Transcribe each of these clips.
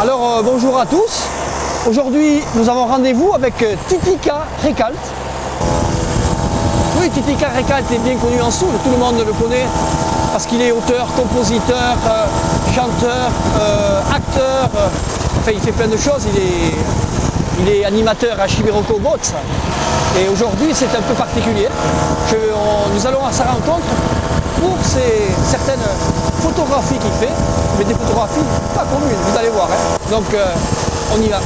Alors bonjour à tous. Aujourd'hui nous avons rendez-vous avec Titika Recalt. Oui, Titika Recalt est bien connu en Soule, tout le monde le connaît parce qu'il est auteur, compositeur, chanteur, acteur, enfin il fait plein de choses, il est animateur à Chiberoko Box. Et aujourd'hui c'est un peu particulier, nous allons à sa rencontre pour certaines photographies qu'il fait, mais des photographies pas communes, vous allez voir. Hein. Donc on y va.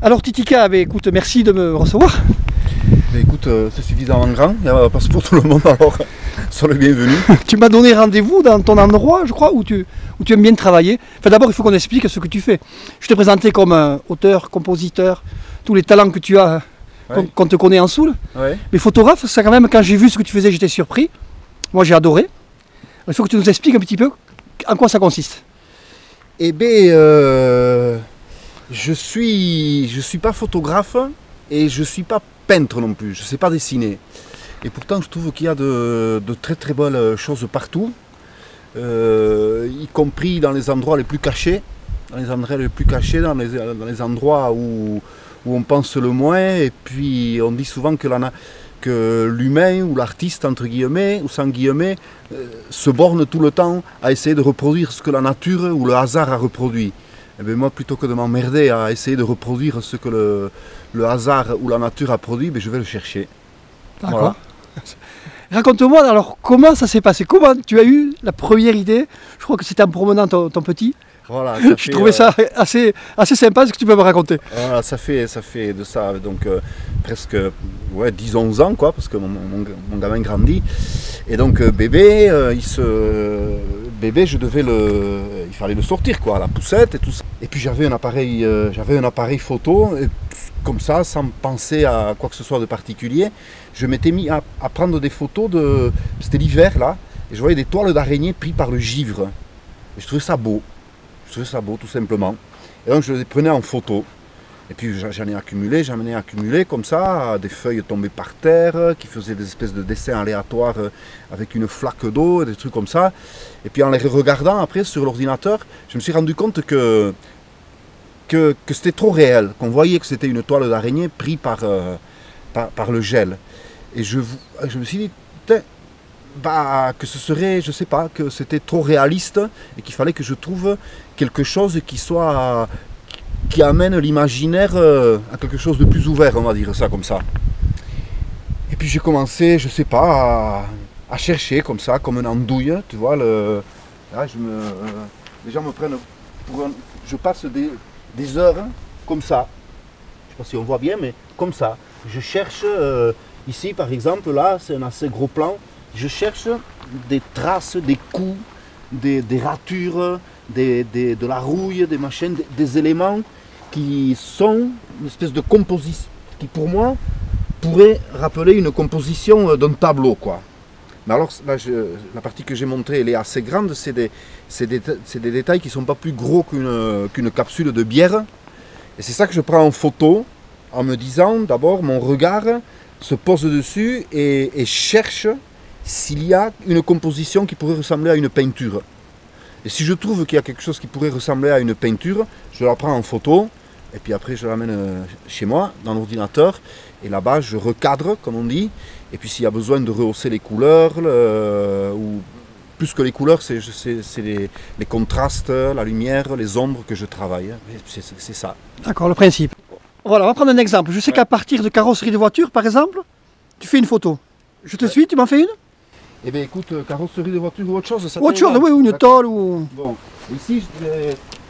Alors Titika, écoute, merci de me recevoir. Mais écoute, c'est suffisamment grand, il n'y a pas pour tout le monde, alors sois le bienvenu. Tu m'as donné rendez-vous dans ton endroit, je crois, où tu aimes bien travailler. Enfin, d'abord, il faut qu'on explique ce que tu fais. Je t'ai présenté comme auteur, compositeur, tous les talents que tu as, ouais, qu'on te connaît en Soule. Ouais. Mais photographe, ça quand même, quand j'ai vu ce que tu faisais, j'étais surpris. Moi, j'ai adoré. Il faut que tu nous expliques un petit peu en quoi ça consiste. Eh bien, je suis pas photographe et je suis pas peintre non plus, je ne sais pas dessiner. Et pourtant je trouve qu'il y a de très très belles choses partout, y compris dans les endroits les plus cachés, dans les endroits où on pense le moins. Et puis on dit souvent que l'humain ou l'artiste, entre guillemets ou sans guillemets, se borne tout le temps à essayer de reproduire ce que la nature ou le hasard a reproduit. Et bien moi, plutôt que de m'emmerder à essayer de reproduire ce que le hasard ou la nature a produit, je vais le chercher. D'accord. Voilà. Raconte-moi alors comment ça s'est passé, comment tu as eu la première idée. Je crois que c'était en promenant ton petit. Voilà, je trouvais ça assez sympa, ce que tu peux me raconter. Voilà, ça fait de ça donc presque 10-11 ans, quoi, parce que mon gamin grandit. Et donc bébé, il fallait le sortir, quoi, à la poussette et tout ça. Et puis j'avais un appareil photo, et comme ça, sans penser à quoi que ce soit de particulier, je m'étais mis à prendre des photos c'était l'hiver là, et je voyais des toiles d'araignées prises par le givre. Et je trouvais ça beau. Tout simplement. Et donc je les prenais en photo. Et puis j'en ai accumulé comme ça, des feuilles tombées par terre, qui faisaient des espèces de dessins aléatoires avec une flaque d'eau, des trucs comme ça. Et puis en les regardant après sur l'ordinateur, je me suis rendu compte que c'était trop réel, qu'on voyait que c'était une toile d'araignée prise par le gel. Et je me suis dit, que ce serait, je sais pas, que c'était trop réaliste et qu'il fallait que je trouve quelque chose qui amène l'imaginaire à quelque chose de plus ouvert, on va dire ça comme ça. Et puis j'ai commencé, je sais pas, à chercher comme ça, comme une andouille, tu vois. Là, les gens me prennent pour je passe des heures comme ça. Je sais pas si on voit bien, mais comme ça. Je cherche, ici par exemple, là, c'est un assez gros plan. Je cherche des traces, des coups, des ratures, de la rouille, des machines, des éléments qui sont une espèce de composition, qui pour moi pourrait rappeler une composition d'un tableau, quoi. Mais alors là, la partie que j'ai montrée, elle est assez grande, c'est des détails qui ne sont pas plus gros qu'une capsule de bière. Et c'est ça que je prends en photo, en me disant, d'abord, mon regard se pose dessus et cherche s'il y a une composition qui pourrait ressembler à une peinture. Et si je trouve qu'il y a quelque chose qui pourrait ressembler à une peinture, je la prends en photo, et puis après je l'amène chez moi, dans l'ordinateur, et là-bas je recadre, comme on dit, et puis s'il y a besoin de rehausser les couleurs, ou plus que les couleurs, c'est les contrastes, la lumière, les ombres que je travaille, c'est ça. D'accord, le principe. Voilà, on va prendre un exemple. Je sais qu'à partir de carrosserie de voiture, par exemple, tu fais une photo. Je te suis, tu m'en fais une? Eh bien écoute, carrosserie de voiture ou autre chose, ça autre chose, oui, ou une tôle ou... Bon, ici,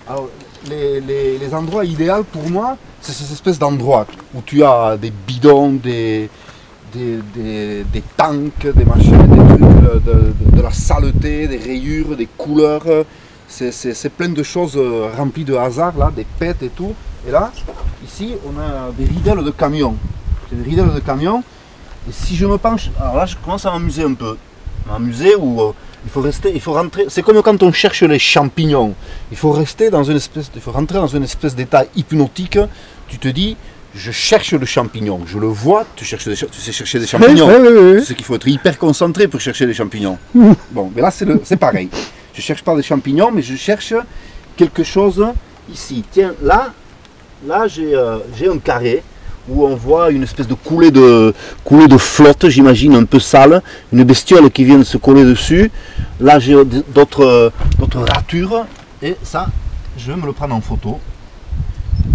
alors, les endroits idéaux pour moi, c'est ces espèces d'endroits où tu as des bidons, des tanks, des machines, des trucs, de la saleté, des rayures, des couleurs. C'est plein de choses remplies de hasard, là, des pètes et tout. Et là, ici, on a des ridelles de camions. C'est des ridelles de camions. Et si je me penche, alors là, je commence à m'amuser un peu. M'amuser où il faut rentrer. C'est comme quand on cherche les champignons. Il faut rentrer dans une espèce d'état hypnotique. Tu te dis, je cherche le champignon. Je le vois. Tu sais chercher des champignons. Oui. Tu sais qu'il faut être hyper concentré pour chercher les champignons. Bon, mais là, c'est pareil. Je cherche pas des champignons, mais je cherche quelque chose ici. Tiens, là j'ai un carré où on voit une espèce de coulée de flotte, j'imagine, un peu sale, une bestiole qui vient de se coller dessus. Là j'ai d'autres ratures, et ça, je vais me le prendre en photo.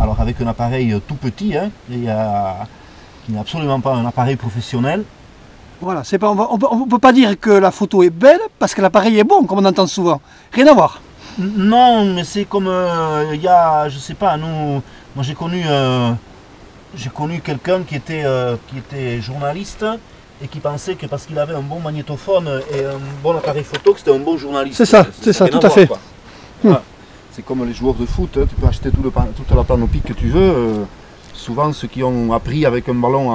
Alors avec un appareil tout petit, hein, qui n'est absolument pas un appareil professionnel. Voilà, c'est pas, on ne peut pas dire que la photo est belle parce que l'appareil est bon, comme on entend souvent. Rien à voir. Non, mais c'est comme il y a, je sais pas, moi j'ai connu quelqu'un qui était journaliste et qui pensait que parce qu'il avait un bon magnétophone et un bon appareil photo, que c'était un bon journaliste. C'est ça, tout à fait. Voilà. C'est comme les joueurs de foot, hein, tu peux acheter toute la panoplie que tu veux. Souvent, ceux qui ont appris avec un ballon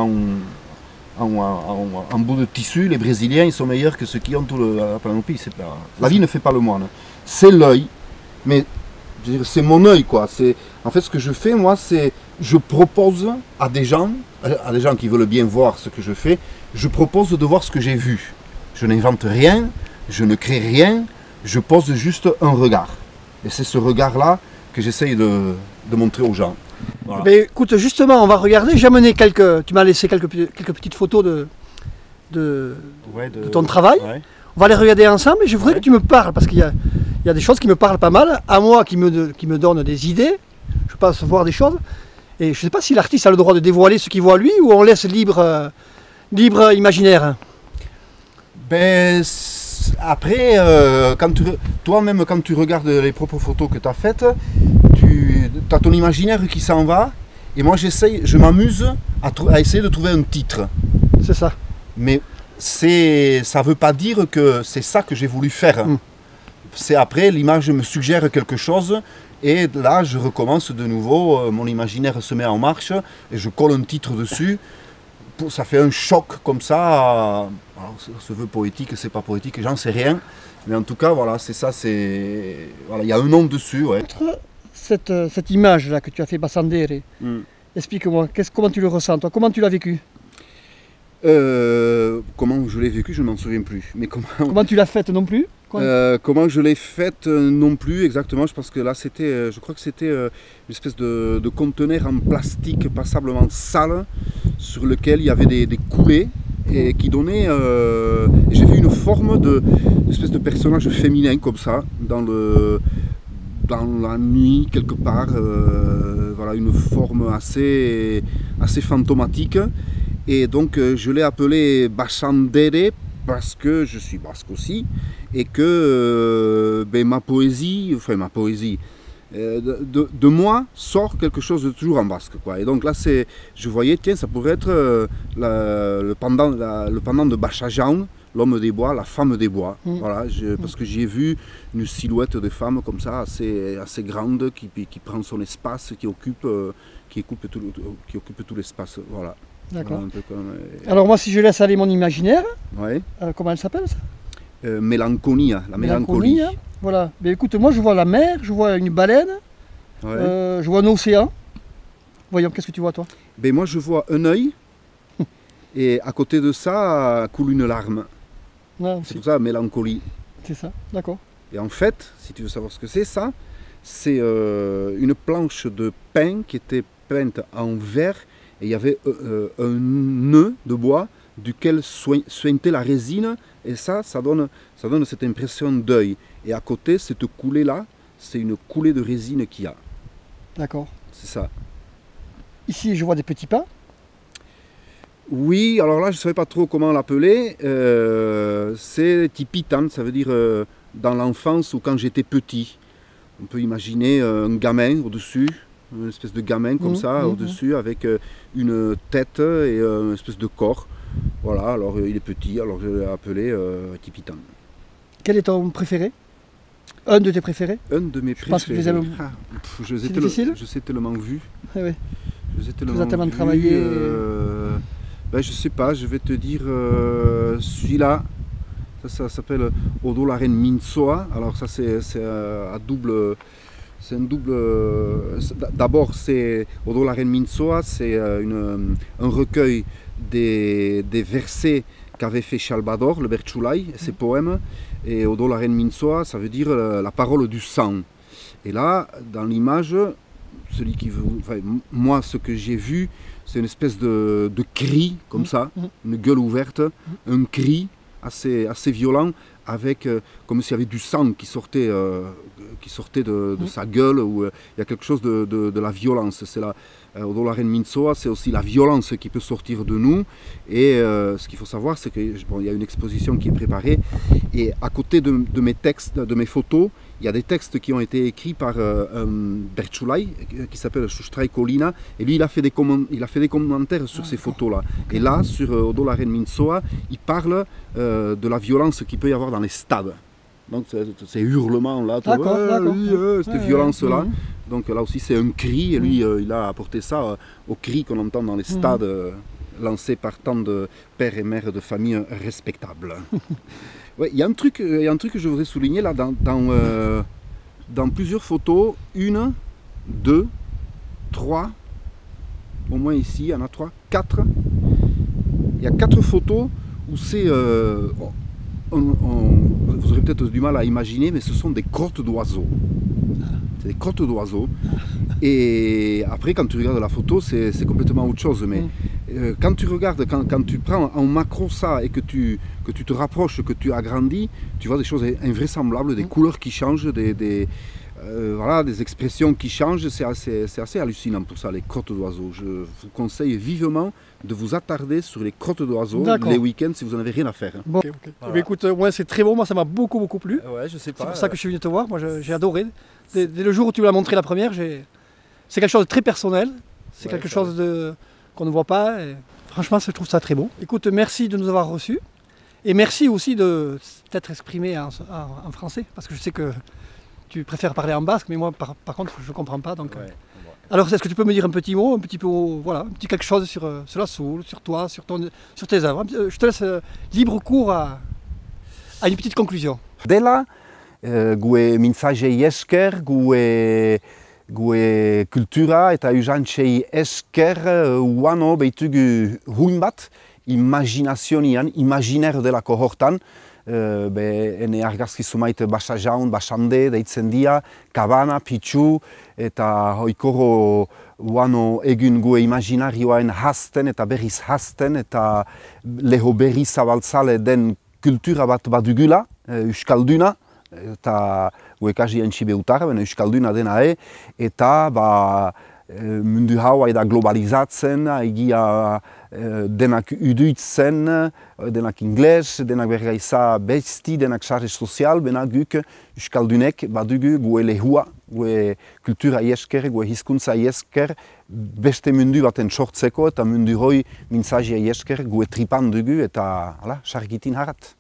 en bout de tissu, les Brésiliens, ils sont meilleurs que ceux qui ont tout la panoplie. La vie ne fait pas le moine. C'est l'œil, mais c'est mon œil, quoi. En fait, ce que je fais, moi, c'est je propose à des gens qui veulent bien voir ce que je fais, je propose de voir ce que j'ai vu. Je n'invente rien, je ne crée rien, je pose juste un regard. Et c'est ce regard-là que j'essaye de montrer aux gens. Voilà. Mais écoute, justement, on va regarder. J'ai amené tu m'as laissé quelques petites photos de ton travail. Ouais. On va les regarder ensemble et je voudrais que tu me parles parce qu'il y a des choses qui me parlent pas mal, à moi qui me donnent des idées. Je passe voir des choses. Et je ne sais pas si l'artiste a le droit de dévoiler ce qu'il voit lui ou on laisse libre imaginaire. Ben, après, toi-même, quand tu regardes les propres photos que tu as faites, tu as ton imaginaire qui s'en va. Et moi, je m'amuse à essayer de trouver un titre. C'est ça. Mais ça ne veut pas dire que c'est ça que j'ai voulu faire. C'est après, l'image me suggère quelque chose. Et là, je recommence de nouveau, mon imaginaire se met en marche et je colle un titre dessus. Ça fait un choc comme ça. Alors, ça se veut poétique, c'est pas poétique, j'en sais rien. Mais en tout cas, voilà, c'est ça, voilà, il y a un nom dessus. Ouais. Cette image-là que tu as fait Bassandere, explique-moi, comment tu le ressens, toi? Comment tu l'as vécu? Comment je l'ai vécu, je ne m'en souviens plus. Mais comment tu l'as faite non plus? Comment je l'ai faite non plus exactement. Je pense que là je crois que c'était une espèce de conteneur en plastique passablement sale sur lequel il y avait des coulées et qui donnaient. J'ai vu une forme d'espèce de personnage féminin comme ça dans la nuit quelque part. Voilà, une forme assez fantomatique. Et donc je l'ai appelé Bassandere parce que je suis basque aussi et que ma poésie, de moi sort quelque chose de toujours en basque, quoi. Et donc là je voyais, tiens, ça pourrait être le pendant de Bachajan, l'homme des bois, la femme des bois. Voilà, parce que j'ai vu une silhouette de femme comme ça, assez grande, qui prend son espace, qui occupe tout l'espace. Voilà. D'accord. Alors moi, si je laisse aller mon imaginaire, ouais. Comment elle s'appelle ça? Mélancolia, la mélancolie. Voilà. Mais écoute, moi je vois la mer, je vois une baleine, je vois un océan. Voyons, qu'est-ce que tu vois toi? Ben, moi je vois un œil et à côté de ça coule une larme. Ah, c'est pour ça mélancolie. C'est ça, d'accord. Et en fait, si tu veux savoir ce que c'est, ça, c'est une planche de pin qui était peinte en vert. Et il y avait un nœud de bois duquel suintait la résine et ça donne cette impression d'œil. Et à côté, cette coulée-là, c'est une coulée de résine qu'il y a. D'accord. C'est ça. Ici, je vois des petits pas. Oui, alors là, je ne savais pas trop comment l'appeler. C'est tipitan, ça veut dire dans l'enfance ou quand j'étais petit. On peut imaginer un gamin au-dessus. Une espèce de gamin comme ça au-dessus avec une tête et une espèce de corps. Voilà, alors il est petit, alors je l'ai appelé Tipitan. Quel est ton préféré? Un de tes préférés? Un de mes préférés. Je pense que tu les aimes. C'est difficile. Je sais tellement vu. Ah oui. Je sais tu as tellement travaillé. Je sais pas, je vais te dire celui-là. Ça s'appelle Odolaren Minsoa. Alors ça c'est à double. C'est un double. D'abord, c'est Odolaren Minsoa, c'est un recueil des versets qu'avait fait Salvador, le Bertsoulay, ses poèmes, et Odolaren Mintzoa, ça veut dire la parole du sang. Et là, dans l'image, moi, ce que j'ai vu, c'est une espèce de cri, comme ça, une gueule ouverte, un cri assez violent, avec, comme s'il y avait du sang qui sortait de sa gueule, où il y a quelque chose de la violence. C'est Odolaren Mintzoa, c'est aussi la violence qui peut sortir de nous. Et ce qu'il faut savoir, c'est qu'il y a une exposition qui est préparée, et à côté de mes textes, de mes photos, il y a des textes qui ont été écrits par un Bertsoulay qui s'appelle Sustrai Colina, et lui il a fait des commentaires sur ces photos-là. Et là, sur Odolaren Mintzoa, il parle de la violence qu'il peut y avoir dans les stades. Donc ces hurlements-là, cette violence-là. Donc là aussi c'est un cri, et lui il a apporté ça au cri qu'on entend dans les stades lancés par tant de pères et mères de familles respectables. Ouais, il y a un truc que je voudrais souligner là dans plusieurs photos, 1, 2, 3, au moins ici, il y en a 3, 4. Il y a 4 photos où c'est... vous aurez peut-être du mal à imaginer, mais ce sont des crottes d'oiseaux. C'est des crottes d'oiseaux. Et après, quand tu regardes la photo, c'est complètement autre chose. Mais quand tu regardes, quand tu prends en macro ça et que tu te rapproches, que tu agrandis, tu vois des choses invraisemblables, des couleurs qui changent, des expressions qui changent. C'est assez hallucinant pour ça, les crottes d'oiseaux. Je vous conseille vivement de vous attarder sur les crottes d'oiseaux les week-ends si vous n'en avez rien à faire. Bon, voilà. Écoute, ouais, c'est très beau, moi ça m'a beaucoup plu. Ouais, je sais pas. C'est pour ça que je suis venu te voir, moi j'ai adoré. Dès le jour où tu me l'as montré la première, c'est quelque chose de très personnel, c'est quelque chose qu'on ne voit pas. Et franchement, je trouve ça très beau. Écoute, merci de nous avoir reçus. Et merci aussi de t'être exprimé en français, parce que je sais que tu préfères parler en basque, mais moi par contre je ne comprends pas. Donc, alors est-ce que tu peux me dire un petit mot, un petit quelque chose sur la Soul, sur toi, sur tes œuvres. Je te laisse libre cours à une petite conclusion. Dela, gue mintzagei esker, gue kultura eta usantzei esker uano behitugu huin bat, imaginazionian, imaginaire delako hortan, ene argazki zumait basa jaun, basande, deitzen dia, kabana, pitxu, eta hoikoro uano egun gue imaginarioaen hasten eta berriz hasten, eta leho berriz zabaltzale den kultura bat badugula, euskalduna, eta guekasi entxi beutar, euskalduna dena eta mundu hau da globalizatzen, egia denak uduitzen, denak ingles, denak bergaiza besti, denak sare sozial, bena guk euskaldunek badugu gue lehua, gue kultura esker, gue hizkuntza esker, beste mundu baten sortzeko, eta mundu hoi mintzazia esker, gue tripan dugu, eta sargitin harat.